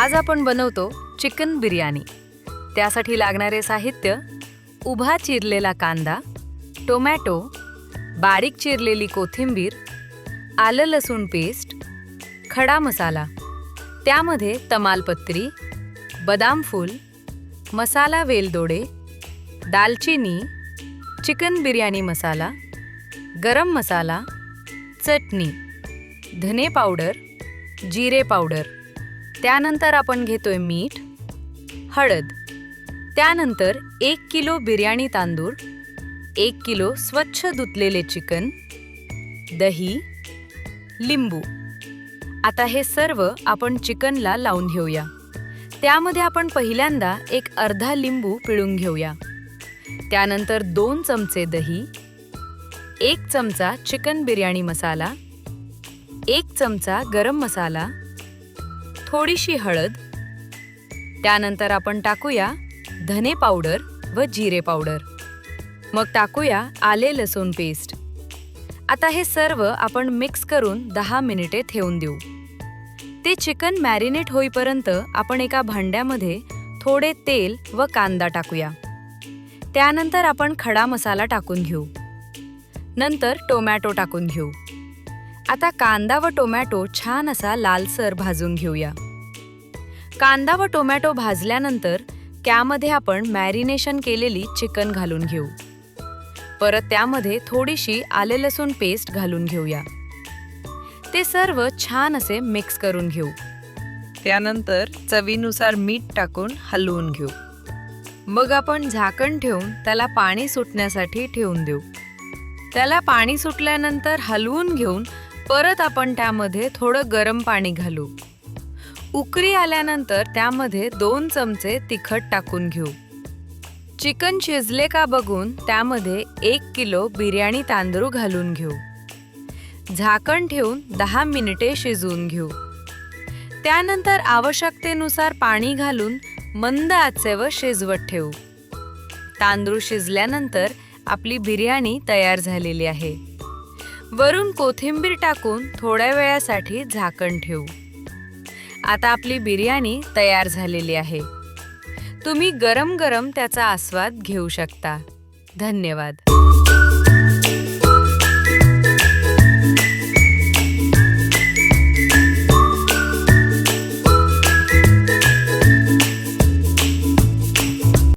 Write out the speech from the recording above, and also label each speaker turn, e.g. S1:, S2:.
S1: आज आपण बनवतो चिकन बिर्याणी। त्यासाठी लागणारे साहित्य: उभा चिरलेला कांदा, टोमॅटो, बारीक चिरलेली कोथिंबीर, आलं लसूण पेस्ट, खडा मसाला, त्यामध्ये तमालपत्री, बदाम फूल, मसाला वेलदोडे, दालचिनी, चिकन बिर्याणी मसाला, गरम मसाला, चटणी, धने पावडर, जिरे पावडर। त्यानंतर आपण घेतोय मीठ, हळद। त्यानंतर 1 किलो बिर्याणी तांदूळ, 1 किलो स्वच्छ धुतलेले चिकन, दही, लिंबू। आता हे सर्व आपण चिकनला लावून घेऊया। त्यामध्ये आपण पहिल्यांदा एक अर्धा लिंबू पिळून घेऊया। त्यानंतर 2 चमचे दही, 1 चमचा चिकन बिर्याणी मसाला, 1 चमचा गरम मसाला, थोडीशी हळद। त्यानंतर आपण टाकूया धने पावडर व जिरे पावडर। मग टाकूया आले लसूण पेस्ट। आता हे सर्व आपण मिक्स करून 10 मिनिटे ठेवून देऊ। ते चिकन मॅरिनेट होईपर्यंत आपण एका भांड्यामध्ये थोडे तेल व कांदा टाकूया। त्यानंतर आपण खडा मसाला टाकून घेऊ। नंतर टोमॅटो टाकून घेऊ। आता कांदा व टोमॅटो छान असा लालसर भाजून घेऊया। कांदा व टोमॅटो भाजल्यानंतर त्यामध्ये आपण मॅरिनेशन केलेली चिकन घालून घेऊ। परत त्यामध्ये थोडीशी आले लसूण पेस्ट घालून घेऊया। ते सर्व छान असे मिक्स करून घेऊ। त्यानंतर चवीनुसार मीठ टाकून हलवून घेऊ। मग आपण झाकण ठेवून त्याला पाणी सुटण्यासाठी ठेवून देऊ। त्याला पाणी सुटल्यानंतर हलवून घेऊन परत आपण त्यामध्ये थोडं गरम पाणी घालू। उकळी आल्यानंतर त्यामध्ये 2 चमचे तिखट टाकून घेऊ। चिकन शिजले का बघून त्यामध्ये 1 किलो बिर्याणी तांदूळ घालून घेऊ। झाकण ठेवून 10 मिनिटे शिजवून घेऊ। त्यानंतर आवश्यकतेनुसार पाणी घालून मंद आचेवर शिजवत ठेवू। तांदूळ शिजल्यानंतर आपली बिर्याणी तयार झालेली आहे। वरून कोथिंबीर टाकून थोड्या वेळासाठी झाकण ठेवू। आता आपली बिर्याणी तयार झालेली आहे। तुम्ही गरम गरम त्याचा आस्वाद घेऊ शकता। धन्यवाद।